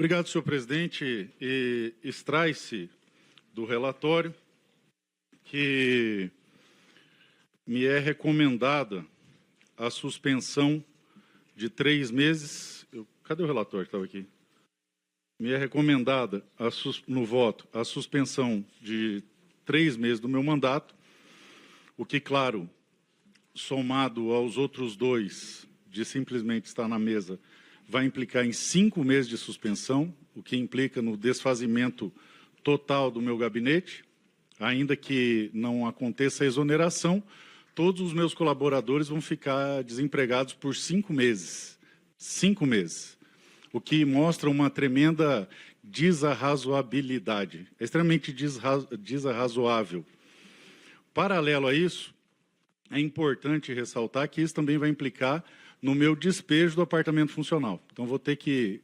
Obrigado, senhor presidente. E extrai-se do relatório que me é recomendada a suspensão de 3 meses. Cadê o relatório que estava aqui? Me é recomendada no voto a suspensão de 3 meses do meu mandato, o que, claro, somado aos outros 2 de simplesmente estar na mesa, vai implicar em 5 meses de suspensão, o que implica no desfazimento total do meu gabinete. Ainda que não aconteça a exoneração, todos os meus colaboradores vão ficar desempregados por 5 meses. 5 meses. O que mostra uma tremenda desarrazoabilidade. É extremamente desarrazoável. Paralelo a isso, é importante ressaltar que isso também vai implicar no meu despejo do apartamento funcional. Então, vou ter que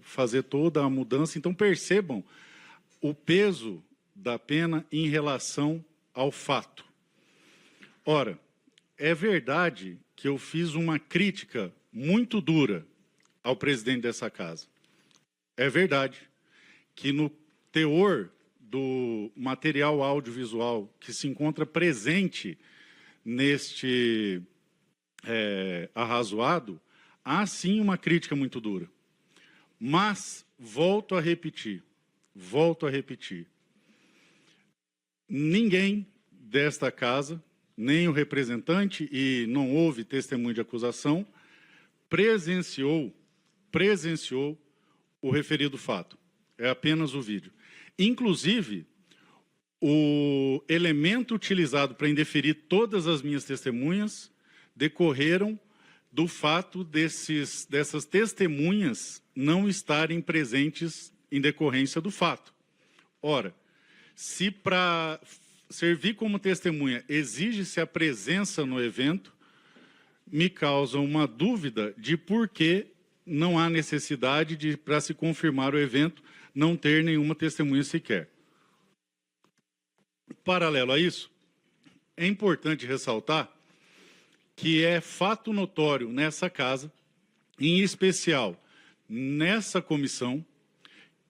fazer toda a mudança. Então, percebam o peso da pena em relação ao fato. Ora, é verdade que eu fiz uma crítica muito dura ao presidente dessa casa. É verdade que no teor do material audiovisual que se encontra presente neste arrazoado, há sim uma crítica muito dura. Mas, volto a repetir, ninguém desta casa, nem o representante, e não houve testemunho de acusação, presenciou o referido fato. É apenas o vídeo. Inclusive, o elemento utilizado para indeferir todas as minhas testemunhas decorreram do fato dessas testemunhas não estarem presentes em decorrência do fato. Ora, se para servir como testemunha exige-se a presença no evento, me causa uma dúvida de por que não há necessidade de, para se confirmar o evento, não ter nenhuma testemunha sequer. Paralelo a isso, é importante ressaltar que é fato notório nessa casa, em especial nessa comissão,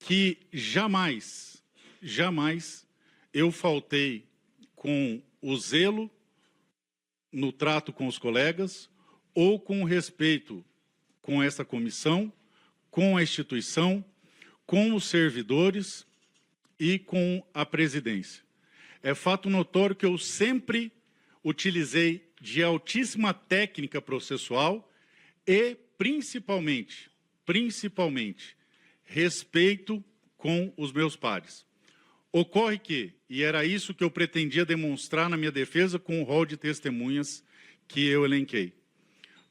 que jamais eu faltei com o zelo no trato com os colegas ou com o respeito com essa comissão, com a instituição, com os servidores e com a presidência. É fato notório que eu sempre utilizei de altíssima técnica processual e, principalmente, respeito com os meus pares. Ocorre que, e era isso que eu pretendia demonstrar na minha defesa com o rol de testemunhas que eu elenquei.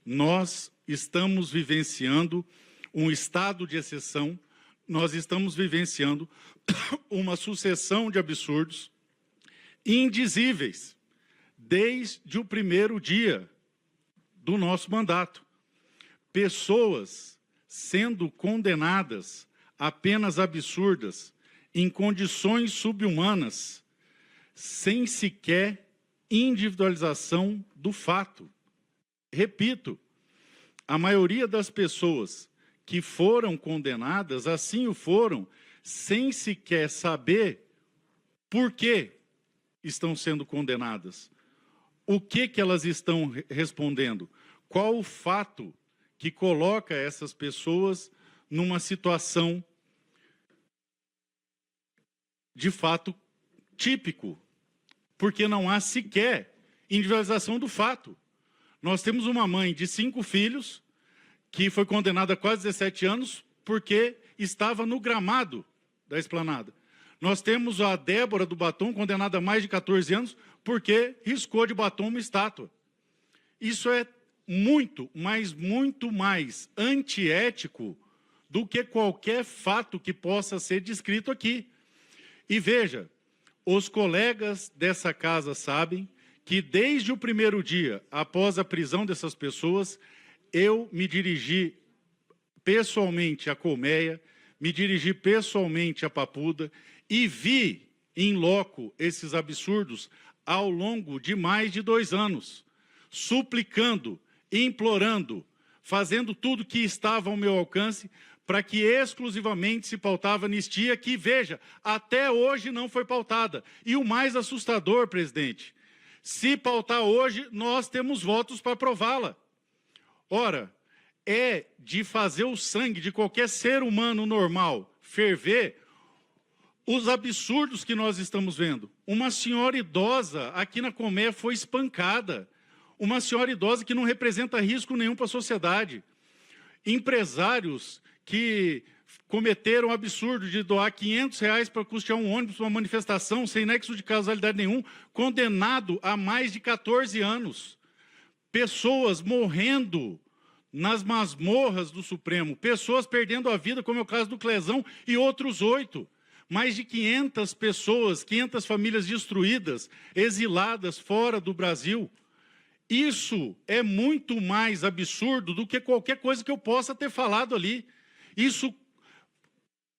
Nós estamos vivenciando um estado de exceção, nós estamos vivenciando uma sucessão de absurdos indizíveis desde o primeiro dia do nosso mandato. Pessoas sendo condenadas a penas absurdas, em condições subhumanas, sem sequer individualização do fato. Repito, a maioria das pessoas que foram condenadas, assim o foram, sem sequer saber por que estão sendo condenadas. O que elas estão respondendo? Qual o fato que coloca essas pessoas numa situação de fato típico? Porque não há sequer individualização do fato. Nós temos uma mãe de 5 filhos que foi condenada a quase 17 anos porque estava no gramado da esplanada. Nós temos a Débora do Batom, condenada a mais de 14 anos, porque riscou de batom uma estátua. Isso é muito, mas muito mais antiético do que qualquer fato que possa ser descrito aqui. E veja, os colegas dessa casa sabem que desde o primeiro dia, após a prisão dessas pessoas, eu me dirigi pessoalmente à Colmeia, me dirigi pessoalmente à Papuda e vi em loco esses absurdos ao longo de mais de 2 anos, suplicando, implorando, fazendo tudo que estava ao meu alcance para que exclusivamente se pautava anistia, que, veja, até hoje não foi pautada. E o mais assustador, presidente, se pautar hoje, nós temos votos para aprová-la. Ora, é de fazer o sangue de qualquer ser humano normal ferver os absurdos que nós estamos vendo. Uma senhora idosa aqui na Comé foi espancada. Uma senhora idosa que não representa risco nenhum para a sociedade. Empresários que cometeram o absurdo de doar R$500 para custear um ônibus para uma manifestação sem nexo de causalidade nenhum, condenado a mais de 14 anos. Pessoas morrendo nas masmorras do Supremo, pessoas perdendo a vida, como é o caso do Clezão e outros 8. Mais de 500 pessoas, 500 famílias destruídas, exiladas fora do Brasil. Isso é muito mais absurdo do que qualquer coisa que eu possa ter falado ali. Isso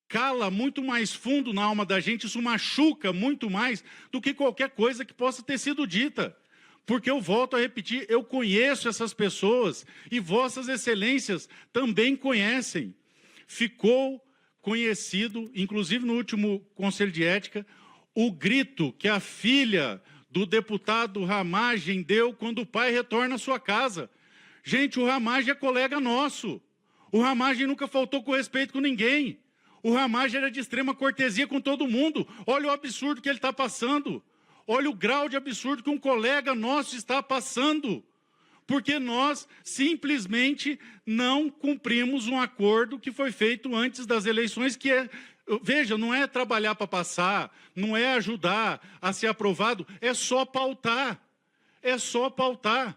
cala muito mais fundo na alma da gente, isso machuca muito mais do que qualquer coisa que possa ter sido dita. Porque eu volto a repetir, eu conheço essas pessoas e vossas excelências também conhecem. Ficou conhecido, inclusive no último Conselho de Ética, o grito que a filha do deputado Ramagem deu quando o pai retorna à sua casa. Gente, o Ramagem é colega nosso. O Ramagem nunca faltou com respeito com ninguém. O Ramagem era de extrema cortesia com todo mundo. Olha o absurdo que ele está passando. Olha o grau de absurdo que um colega nosso está passando. Porque nós simplesmente não cumprimos um acordo que foi feito antes das eleições, que é... Veja, não é trabalhar para passar, não é ajudar a ser aprovado, é só pautar. É só pautar.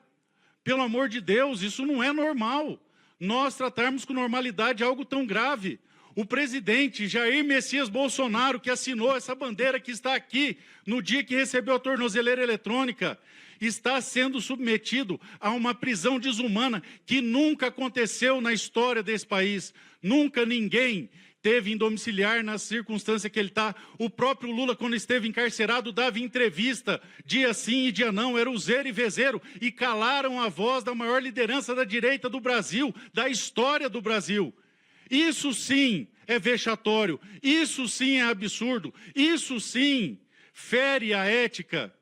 Pelo amor de Deus, isso não é normal. Nós tratarmos com normalidade algo tão grave. O presidente Jair Messias Bolsonaro, que assinou essa bandeira que está aqui, no dia que recebeu a tornozeleira eletrônica, está sendo submetido a uma prisão desumana que nunca aconteceu na história desse país. Nunca ninguém teve em domiciliar na circunstância que ele está. O próprio Lula, quando esteve encarcerado, dava entrevista, dia sim e dia não, era uzeiro e vezeiro, e calaram a voz da maior liderança da direita do Brasil, da história do Brasil. Isso sim é vexatório, isso sim é absurdo, isso sim fere a ética.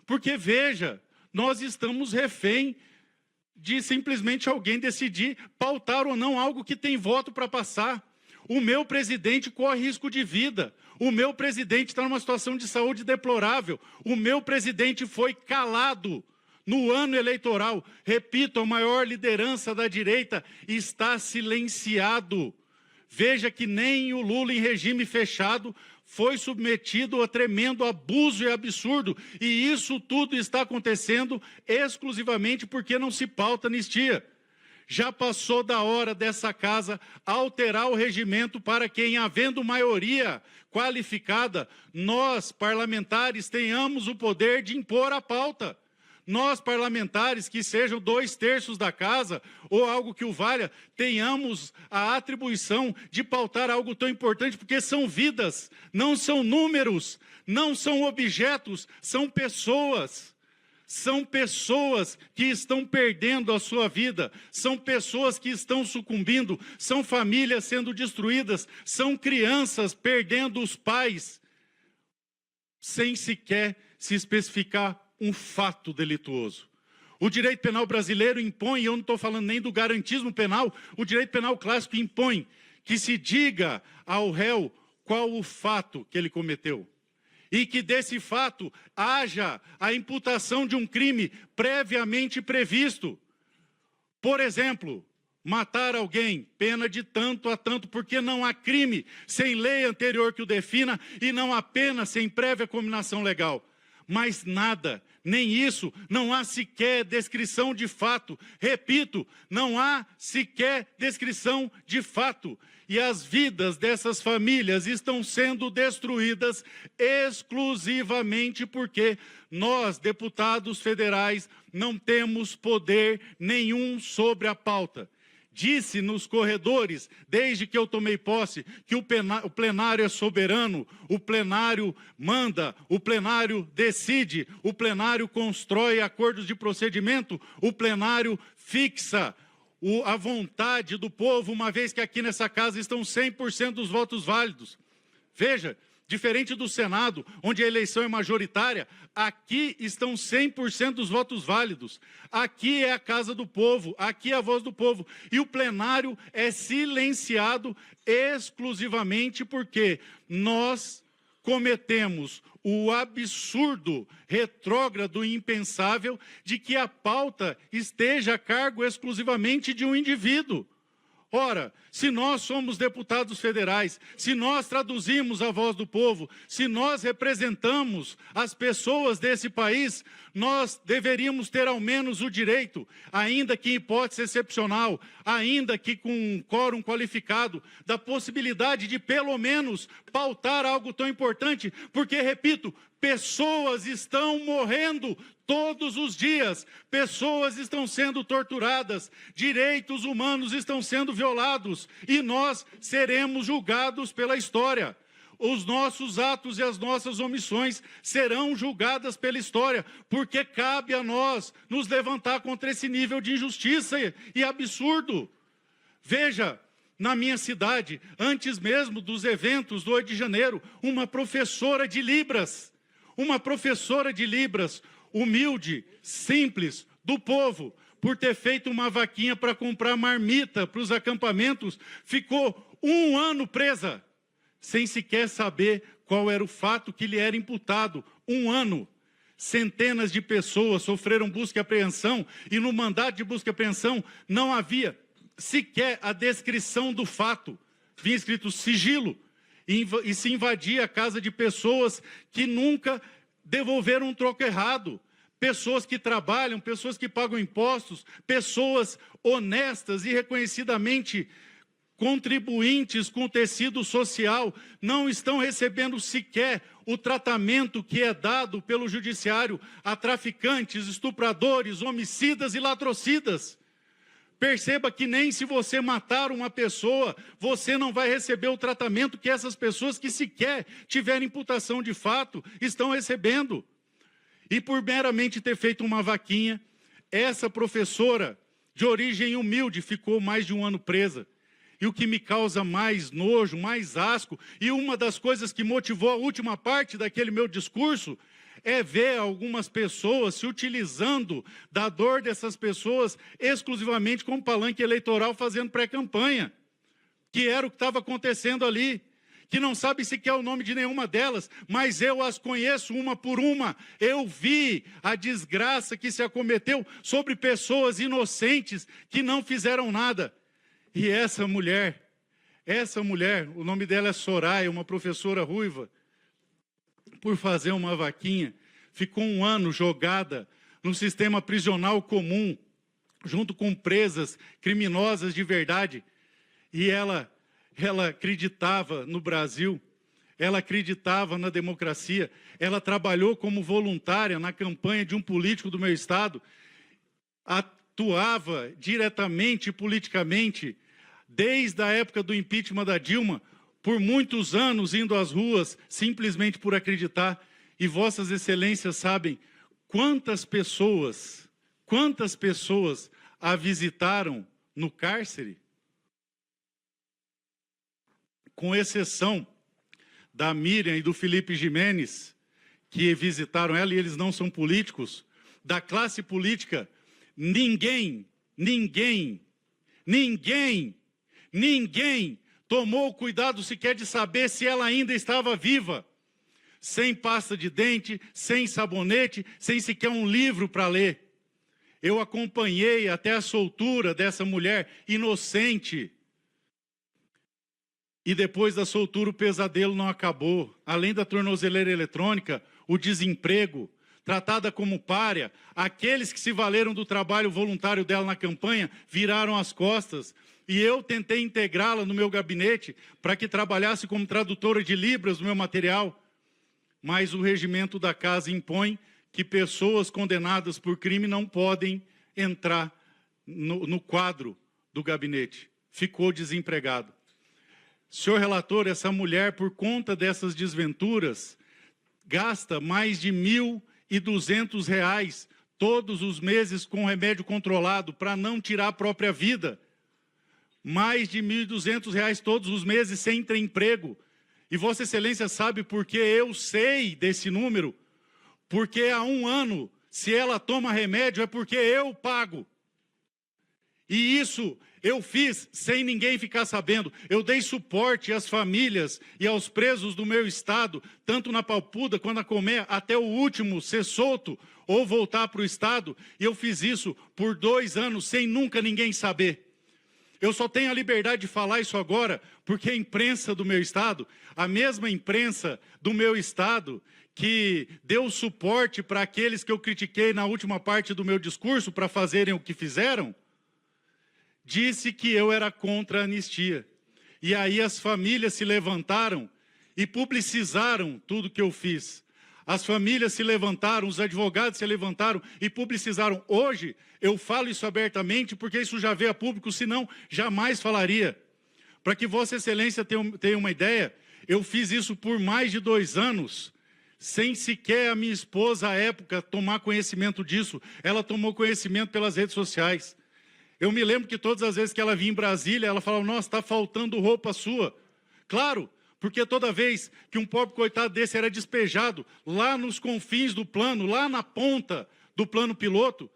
Porque, veja, nós estamos refém de simplesmente alguém decidir pautar ou não algo que tem voto para passar. O meu presidente corre risco de vida. O meu presidente está numa situação de saúde deplorável. O meu presidente foi calado no ano eleitoral. Repito, a maior liderança da direita está silenciado. Veja que nem o Lula, em regime fechado, foi submetido a tremendo abuso e absurdo. E isso tudo está acontecendo exclusivamente porque não se pauta anistia. Já passou da hora dessa casa alterar o regimento para que, em havendo maioria qualificada, nós, parlamentares, tenhamos o poder de impor a pauta. Nós, parlamentares, que sejam 2/3 da casa, ou algo que o valha, tenhamos a atribuição de pautar algo tão importante, porque são vidas, não são números, não são objetos, são pessoas. São pessoas que estão perdendo a sua vida, são pessoas que estão sucumbindo, são famílias sendo destruídas, são crianças perdendo os pais, sem sequer se especificar um fato delituoso. O direito penal brasileiro impõe, e eu não estou falando nem do garantismo penal, o direito penal clássico impõe que se diga ao réu qual o fato que ele cometeu. E que desse fato haja a imputação de um crime previamente previsto. Por exemplo, matar alguém, pena de tanto a tanto, porque não há crime sem lei anterior que o defina e não há pena sem prévia cominação legal. Mas nada, nem isso, não há sequer descrição de fato. Repito, não há sequer descrição de fato. E as vidas dessas famílias estão sendo destruídas exclusivamente porque nós, deputados federais, não temos poder nenhum sobre a pauta. Disse nos corredores, desde que eu tomei posse, que o plenário é soberano, o plenário manda, o plenário decide, o plenário constrói acordos de procedimento, o plenário fixa a vontade do povo, uma vez que aqui nessa casa estão 100% dos votos válidos. Veja, diferente do Senado, onde a eleição é majoritária, aqui estão 100% dos votos válidos. Aqui é a casa do povo, aqui é a voz do povo. E o plenário é silenciado exclusivamente porque nós cometemos o absurdo, retrógrado e impensável de que a pauta esteja a cargo exclusivamente de um indivíduo. Ora, se nós somos deputados federais, se nós traduzimos a voz do povo, se nós representamos as pessoas desse país, nós deveríamos ter ao menos o direito, ainda que em hipótese excepcional, ainda que com um quórum qualificado, da possibilidade de pelo menos pautar algo tão importante, porque, repito, pessoas estão morrendo todos os dias, pessoas estão sendo torturadas, direitos humanos estão sendo violados e nós seremos julgados pela história. Os nossos atos e as nossas omissões serão julgadas pela história, porque cabe a nós nos levantar contra esse nível de injustiça e absurdo. Veja, na minha cidade, antes mesmo dos eventos do 8 de janeiro, uma professora de Libras, humilde, simples, do povo, por ter feito uma vaquinha para comprar marmita para os acampamentos, ficou 1 ano presa, sem sequer saber qual era o fato que lhe era imputado. 1 ano. Centenas de pessoas sofreram busca e apreensão, e no mandato de busca e apreensão não havia sequer a descrição do fato. Vinha escrito sigilo, e se invadia a casa de pessoas que nunca devolveram um troco errado. Pessoas que trabalham, pessoas que pagam impostos, pessoas honestas e reconhecidamente contribuintes com o tecido social, não estão recebendo sequer o tratamento que é dado pelo judiciário a traficantes, estupradores, homicidas e latrocidas. Perceba que nem se você matar uma pessoa, você não vai receber o tratamento que essas pessoas que sequer tiverem imputação de fato estão recebendo. E por meramente ter feito uma vaquinha, essa professora de origem humilde ficou mais de 1 ano presa. E o que me causa mais nojo, mais asco, e uma das coisas que motivou a última parte daquele meu discurso, é ver algumas pessoas se utilizando da dor dessas pessoas exclusivamente como palanque eleitoral, fazendo pré-campanha, que era o que estava acontecendo ali, que não sabe sequer o nome de nenhuma delas, mas eu as conheço uma por uma. Eu vi a desgraça que se acometeu sobre pessoas inocentes que não fizeram nada. E essa mulher, o nome dela é Soraya, uma professora ruiva, por fazer uma vaquinha, ficou 1 ano jogada no sistema prisional comum, junto com presas criminosas de verdade. E ela acreditava no Brasil, ela acreditava na democracia, ela trabalhou como voluntária na campanha de um político do meu estado, atuava diretamente politicamente, desde a época do impeachment da Dilma, por muitos anos indo às ruas, simplesmente por acreditar. E vossas excelências sabem quantas pessoas a visitaram no cárcere? Com exceção da Miriam e do Felipe Jimenez, que visitaram ela, e eles não são políticos, da classe política, ninguém tomou o cuidado sequer de saber se ela ainda estava viva, sem pasta de dente, sem sabonete, sem sequer um livro para ler. Eu acompanhei até a soltura dessa mulher inocente. E depois da soltura o pesadelo não acabou. Além da tornozeleira eletrônica, o desemprego, tratada como pária, aqueles que se valeram do trabalho voluntário dela na campanha viraram as costas. E eu tentei integrá-la no meu gabinete para que trabalhasse como tradutora de Libras do meu material. Mas o regimento da casa impõe que pessoas condenadas por crime não podem entrar no quadro do gabinete. Ficou desempregado. Senhor relator, essa mulher, por conta dessas desventuras, gasta mais de R$ 1.200 todos os meses com remédio controlado para não tirar a própria vida. Mais de R$ 1.200 todos os meses sem ter emprego. E Vossa Excelência sabe por que eu sei desse número? Porque há 1 ano, se ela toma remédio, é porque eu pago. E isso eu fiz sem ninguém ficar sabendo. Eu dei suporte às famílias e aos presos do meu estado, tanto na Papuda quanto na Colmeia, até o último ser solto ou voltar para o estado. E eu fiz isso por 2 anos, sem nunca ninguém saber. Eu só tenho a liberdade de falar isso agora, porque a imprensa do meu estado, a mesma imprensa do meu estado, que deu suporte para aqueles que eu critiquei na última parte do meu discurso para fazerem o que fizeram, disse que eu era contra a anistia. E aí as famílias se levantaram e publicizaram tudo que eu fiz. As famílias se levantaram, os advogados se levantaram e publicizaram. Hoje, eu falo isso abertamente porque isso já veio a público, senão jamais falaria. Para que Vossa Excelência tenha uma ideia, eu fiz isso por mais de 2 anos, sem sequer a minha esposa, à época, tomar conhecimento disso. Ela tomou conhecimento pelas redes sociais. Eu me lembro que todas as vezes que ela vinha em Brasília, ela falava, nossa, está faltando roupa sua. Claro, porque toda vez que um pobre coitado desse era despejado lá nos confins do plano, lá na ponta do plano piloto,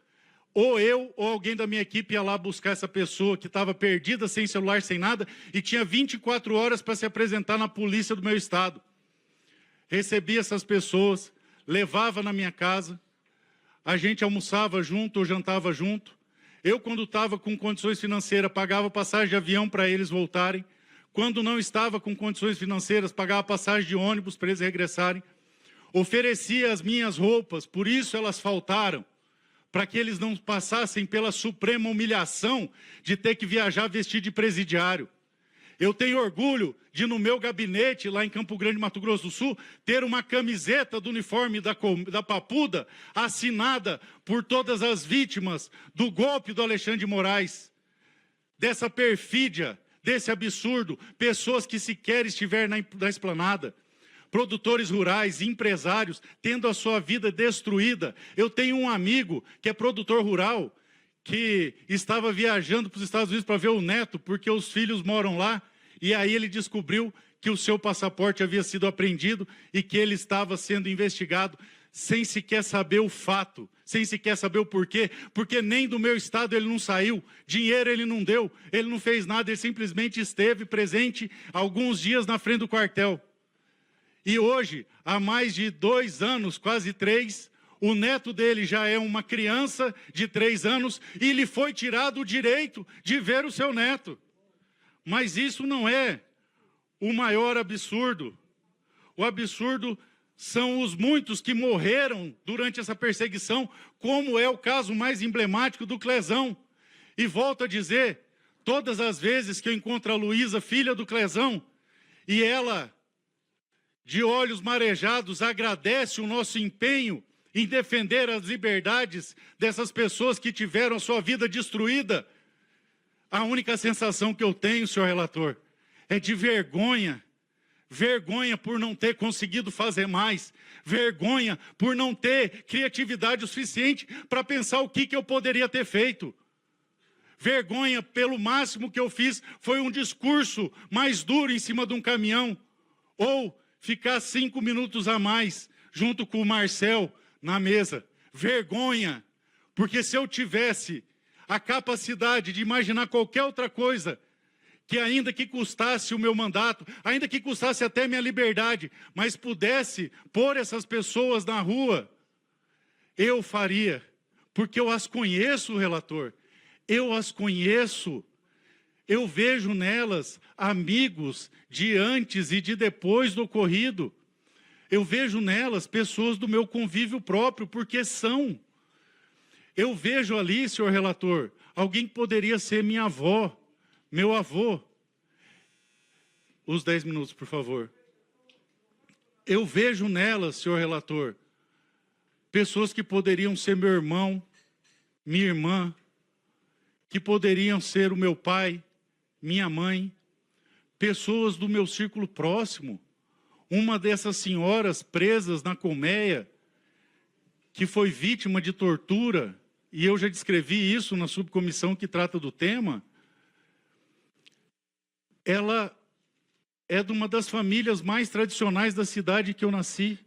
ou eu ou alguém da minha equipe ia lá buscar essa pessoa que estava perdida, sem celular, sem nada, e tinha 24 horas para se apresentar na polícia do meu estado. Recebia essas pessoas, levava na minha casa, a gente almoçava junto ou jantava junto. Eu, quando estava com condições financeiras, pagava passagem de avião para eles voltarem. Quando não estava com condições financeiras, pagava passagem de ônibus para eles regressarem. Oferecia as minhas roupas, por isso elas faltaram, para que eles não passassem pela suprema humilhação de ter que viajar vestido de presidiário. Eu tenho orgulho de, no meu gabinete, lá em Campo Grande, Mato Grosso do Sul, ter uma camiseta do uniforme da Papuda, assinada por todas as vítimas do golpe do Alexandre de Moraes, dessa perfídia, desse absurdo, pessoas que sequer estiveram na esplanada, produtores rurais, empresários, tendo a sua vida destruída. Eu tenho um amigo que é produtor rural, que estava viajando para os Estados Unidos para ver o neto, porque os filhos moram lá, e aí ele descobriu que o seu passaporte havia sido apreendido e que ele estava sendo investigado, sem sequer saber o fato, sem sequer saber o porquê, porque nem do meu estado ele não saiu, dinheiro ele não deu, ele não fez nada, ele simplesmente esteve presente alguns dias na frente do quartel. E hoje, há mais de 2 anos, quase 3, o neto dele já é uma criança de 3 anos e lhe foi tirado o direito de ver o seu neto. Mas isso não é o maior absurdo. O absurdo são os muitos que morreram durante essa perseguição, como é o caso mais emblemático do Clezão. E volto a dizer, todas as vezes que eu encontro a Luísa, filha do Clezão, e ela, de olhos marejados, agradece o nosso empenho em defender as liberdades dessas pessoas que tiveram a sua vida destruída, a única sensação que eu tenho, senhor relator, é de vergonha. Vergonha por não ter conseguido fazer mais. Vergonha por não ter criatividade o suficiente para pensar o que eu poderia ter feito. Vergonha pelo máximo que eu fiz foi um discurso mais duro em cima de um caminhão. Ou ficar 5 minutos a mais junto com o Marcel na mesa. Vergonha, porque se eu tivesse a capacidade de imaginar qualquer outra coisa, que ainda que custasse o meu mandato, ainda que custasse até minha liberdade, mas pudesse pôr essas pessoas na rua, eu faria, porque eu as conheço, relator, eu as conheço, eu vejo nelas amigos de antes e de depois do ocorrido, eu vejo nelas pessoas do meu convívio próprio, porque são. Eu vejo ali, senhor relator, alguém que poderia ser minha avó, meu avô. Os 10 minutos, por favor. Eu vejo nelas, senhor relator, pessoas que poderiam ser meu irmão, minha irmã, que poderiam ser o meu pai, minha mãe, pessoas do meu círculo próximo. Uma dessas senhoras presas na colmeia, que foi vítima de tortura, e eu já descrevi isso na subcomissão que trata do tema, ela é de uma das famílias mais tradicionais da cidade que eu nasci,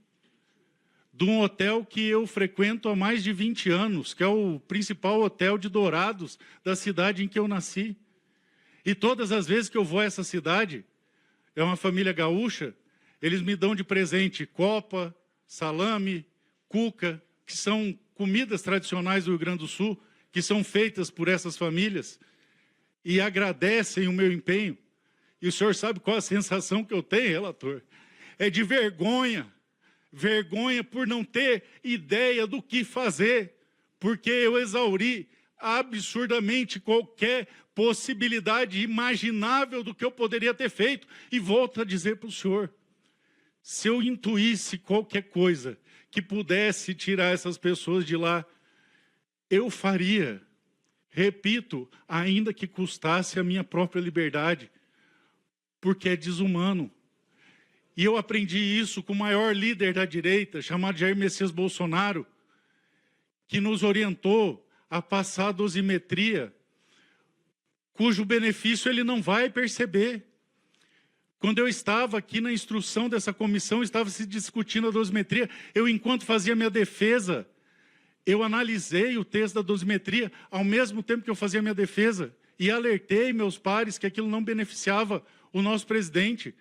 de um hotel que eu frequento há mais de 20 anos, que é o principal hotel de Dourados da cidade em que eu nasci. E todas as vezes que eu vou a essa cidade, é uma família gaúcha, eles me dão de presente copa, salame, cuca, que são comidas tradicionais do Rio Grande do Sul, que são feitas por essas famílias, e agradecem o meu empenho. E o senhor sabe qual a sensação que eu tenho, relator? É de vergonha. Vergonha por não ter ideia do que fazer, porque eu exauri absurdamente qualquer possibilidade imaginável do que eu poderia ter feito. E volto a dizer para o senhor, se eu intuísse qualquer coisa que pudesse tirar essas pessoas de lá, eu faria. Repito, ainda que custasse a minha própria liberdade, porque é desumano. E eu aprendi isso com o maior líder da direita, chamado Jair Messias Bolsonaro, que nos orientou a passar a dosimetria, cujo benefício ele não vai perceber. Quando eu estava aqui na instrução dessa comissão, estava se discutindo a dosimetria, eu, enquanto fazia minha defesa, eu analisei o texto da dosimetria, ao mesmo tempo que eu fazia minha defesa, e alertei meus pares que aquilo não beneficiava o nosso presidente,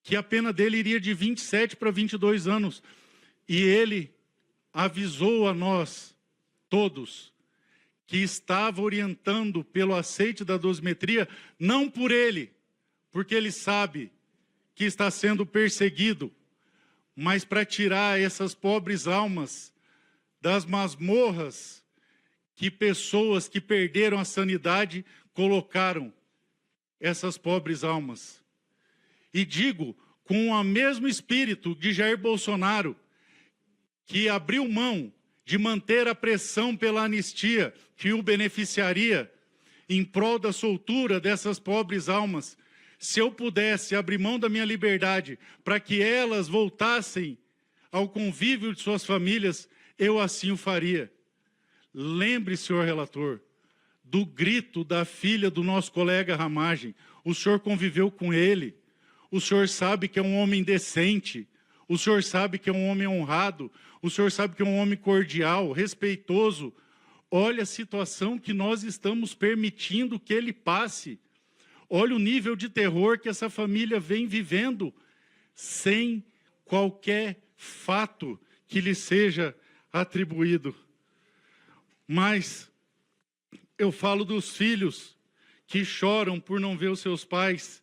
que a pena dele iria de 27 para 22 anos. E ele avisou a nós, todos, que estava orientando pelo aceite da dosimetria, não por ele, porque ele sabe que está sendo perseguido, mas para tirar essas pobres almas das masmorras que pessoas que perderam a sanidade colocaram essas pobres almas. E digo, com o mesmo espírito de Jair Bolsonaro, que abriu mão de manter a pressão pela anistia que o beneficiaria em prol da soltura dessas pobres almas, se eu pudesse abrir mão da minha liberdade para que elas voltassem ao convívio de suas famílias, eu assim o faria. Lembre, senhor relator, do grito da filha do nosso colega Ramagem. O senhor conviveu com ele. O senhor sabe que é um homem decente, o senhor sabe que é um homem honrado, o senhor sabe que é um homem cordial, respeitoso. Olha a situação que nós estamos permitindo que ele passe. Olha o nível de terror que essa família vem vivendo, sem qualquer fato que lhe seja atribuído. Mas eu falo dos filhos que choram por não ver os seus pais,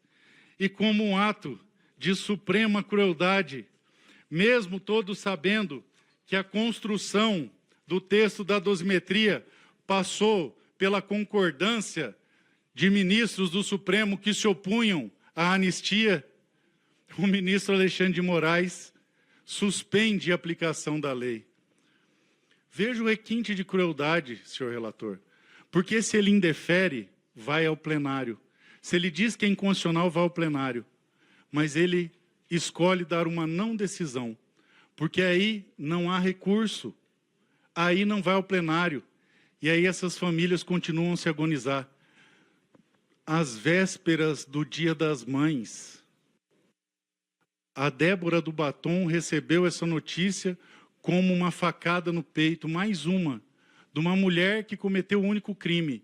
e como um ato de suprema crueldade, mesmo todos sabendo que a construção do texto da dosimetria passou pela concordância de ministros do Supremo que se opunham à anistia, o ministro Alexandre de Moraes suspende a aplicação da lei. Veja o requinte de crueldade, senhor relator, porque se ele indefere, vai ao plenário. Se ele diz que é inconstitucional, vai ao plenário. Mas ele escolhe dar uma não decisão, porque aí não há recurso, aí não vai ao plenário. E aí essas famílias continuam a se agonizar. Às vésperas do Dia das Mães, a Débora do Batom recebeu essa notícia como uma facada no peito, mais uma, de uma mulher que cometeu o único crime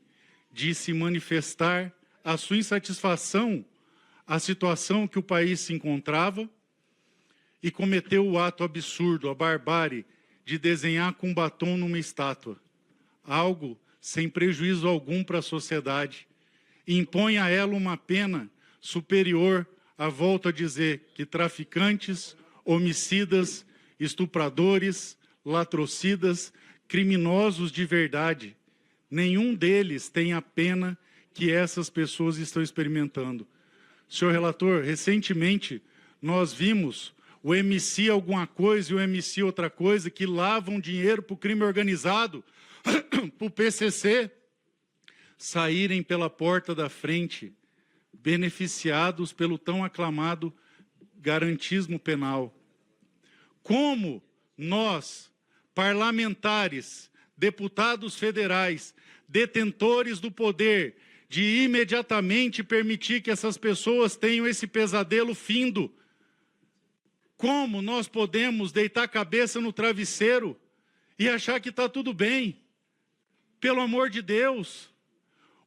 de se manifestar a sua insatisfação à situação que o país se encontrava e cometeu o ato absurdo, a barbárie, de desenhar com batom numa estátua, algo sem prejuízo algum para a sociedade, e impõe a ela uma pena superior, a volto a dizer, que traficantes, homicidas, estupradores, latrocidas, criminosos de verdade, nenhum deles tem a pena que essas pessoas estão experimentando. Senhor relator, recentemente nós vimos o MC alguma coisa e o MC outra coisa que lavam dinheiro para o crime organizado, para o PCC, saírem pela porta da frente, beneficiados pelo tão aclamado garantismo penal. Como nós parlamentares, deputados federais, detentores do poder, de imediatamente permitir que essas pessoas tenham esse pesadelo findo. Como nós podemos deitar a cabeça no travesseiro e achar que está tudo bem? Pelo amor de Deus,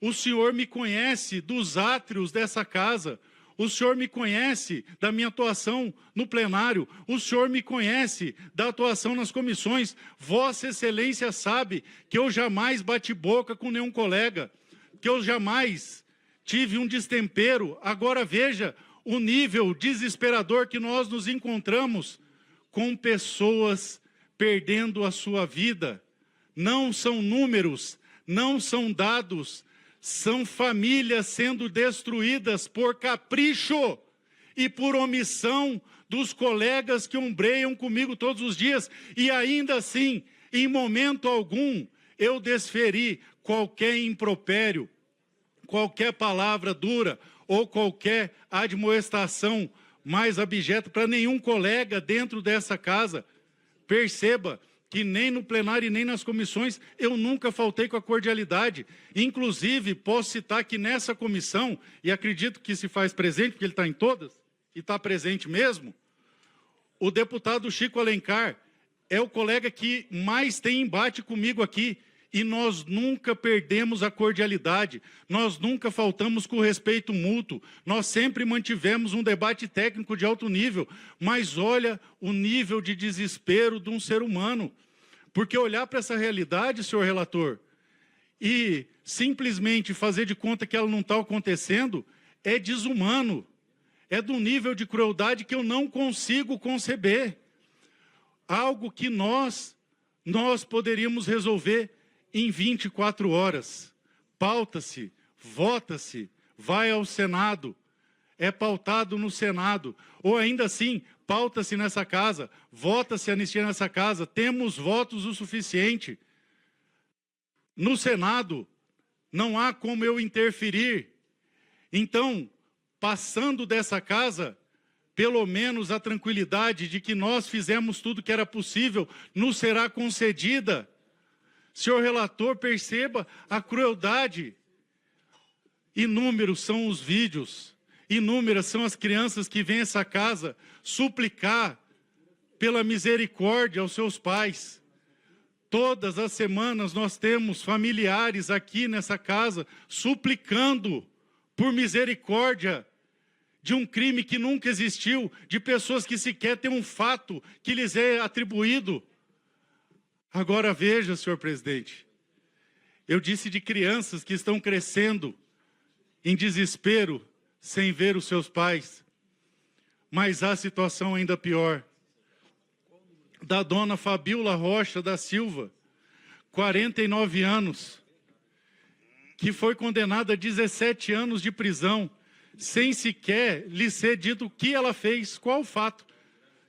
o Senhor me conhece dos átrios dessa casa, o Senhor me conhece da minha atuação no plenário, o Senhor me conhece da atuação nas comissões. Vossa Excelência sabe que eu jamais bati boca com nenhum colega, que eu jamais tive um destempero. Agora veja o nível desesperador que nós nos encontramos com pessoas perdendo a sua vida. Não são números, não são dados, são famílias sendo destruídas por capricho e por omissão dos colegas que ombreiam comigo todos os dias. E ainda assim, em momento algum, eu desferi qualquer impropério, qualquer palavra dura ou qualquer admoestação mais abjeta para nenhum colega dentro dessa casa. Perceba que nem no plenário e nem nas comissões eu nunca faltei com a cordialidade. Inclusive, posso citar que nessa comissão, e acredito que se faz presente, porque ele está em todas, e está presente mesmo, o deputado Chico Alencar é o colega que mais tem embate comigo aqui, e nós nunca perdemos a cordialidade, nós nunca faltamos com respeito mútuo, nós sempre mantivemos um debate técnico de alto nível, mas olha o nível de desespero de um ser humano, porque olhar para essa realidade, senhor relator, e simplesmente fazer de conta que ela não está acontecendo, é desumano, é do nível de crueldade que eu não consigo conceber, algo que nós poderíamos resolver em 24 horas, pauta-se, vota-se, vai ao Senado, é pautado no Senado, ou ainda assim, pauta-se nessa casa, vota-se anistia nessa casa, temos votos o suficiente. No Senado, não há como eu interferir. Então, passando dessa casa, pelo menos a tranquilidade de que nós fizemos tudo que era possível, nos será concedida. Senhor relator, perceba a crueldade. Inúmeros são os vídeos, inúmeras são as crianças que vêm a essa casa suplicar pela misericórdia aos seus pais. Todas as semanas nós temos familiares aqui nessa casa suplicando por misericórdia de um crime que nunca existiu, de pessoas que sequer têm um fato que lhes é atribuído. Agora veja, senhor presidente, eu disse de crianças que estão crescendo em desespero, sem ver os seus pais, mas há situação ainda pior, da dona Fabiola Rocha da Silva, 49 anos, que foi condenada a 17 anos de prisão, sem sequer lhe ser dito o que ela fez, qual o fato.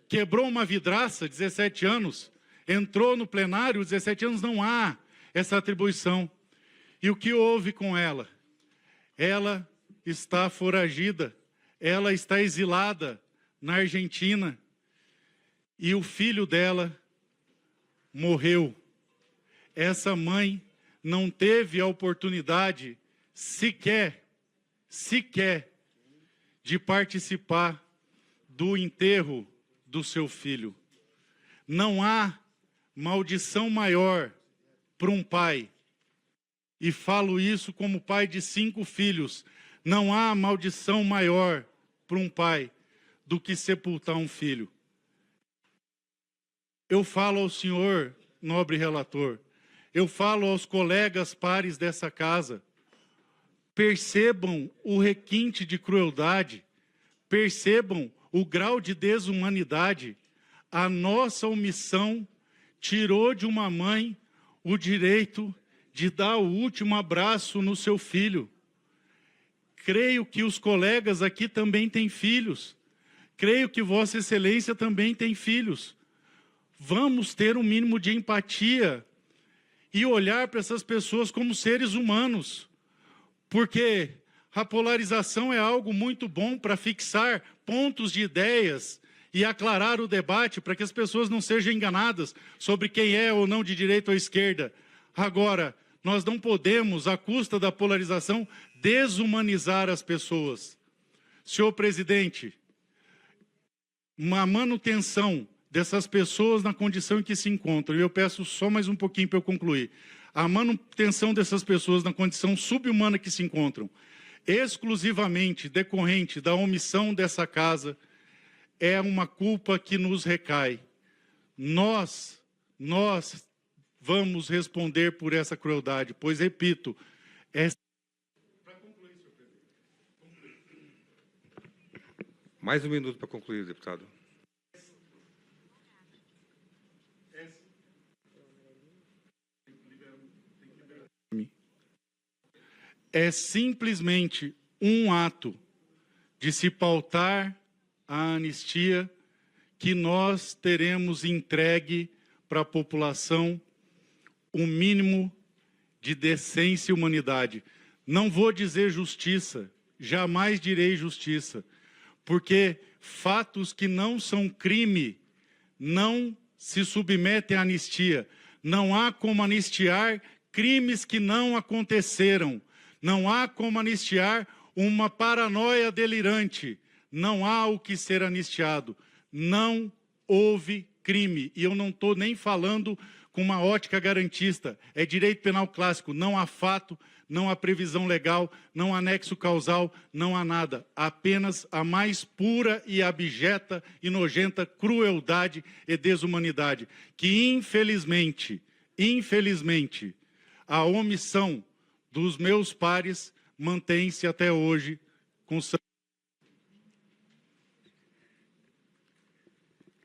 Quebrou uma vidraça, 17 anos, entrou no plenário, 17 anos, não há essa atribuição. E o que houve com ela? Ela está foragida, ela está exilada na Argentina, e o filho dela morreu. Essa mãe não teve a oportunidade sequer de participar do enterro do seu filho. Não há maldição maior para um pai, e falo isso como pai de 5 filhos, não há maldição maior para um pai do que sepultar um filho. Eu falo ao senhor, nobre relator, eu falo aos colegas pares dessa casa, percebam o requinte de crueldade, percebam o grau de desumanidade. A nossa omissão tirou de uma mãe o direito de dar o último abraço no seu filho. Creio que os colegas aqui também têm filhos. Creio que Vossa Excelência também tem filhos. Vamos ter um mínimo de empatia e olhar para essas pessoas como seres humanos. Porque a polarização é algo muito bom para fixar pontos de ideias e aclarar o debate para que as pessoas não sejam enganadas sobre quem é ou não de direita ou esquerda. Agora, nós não podemos, à custa da polarização, desumanizar as pessoas. Senhor presidente, uma manutenção dessas pessoas na condição em que se encontram, e eu peço só mais um pouquinho para eu concluir, a manutenção dessas pessoas na condição subhumana que se encontram, exclusivamente decorrente da omissão dessa casa, é uma culpa que nos recai. Nós vamos responder por essa crueldade, pois, repito, Mais um minuto para concluir, deputado. É simplesmente um ato de se pautar a anistia que nós teremos entregue para a população o mínimo de decência e humanidade. Não vou dizer justiça, jamais direi justiça, porque fatos que não são crime não se submetem à anistia. Não há como anistiar crimes que não aconteceram. Não há como anistiar uma paranoia delirante. Não há o que ser anistiado. Não houve crime. E eu não estou nem falando com uma ótica garantista. É direito penal clássico. Não há fato, não há previsão legal, não há nexo causal, não há nada. Apenas a mais pura e abjeta e nojenta crueldade e desumanidade. Que, infelizmente, a omissão dos meus pares mantém-se até hoje com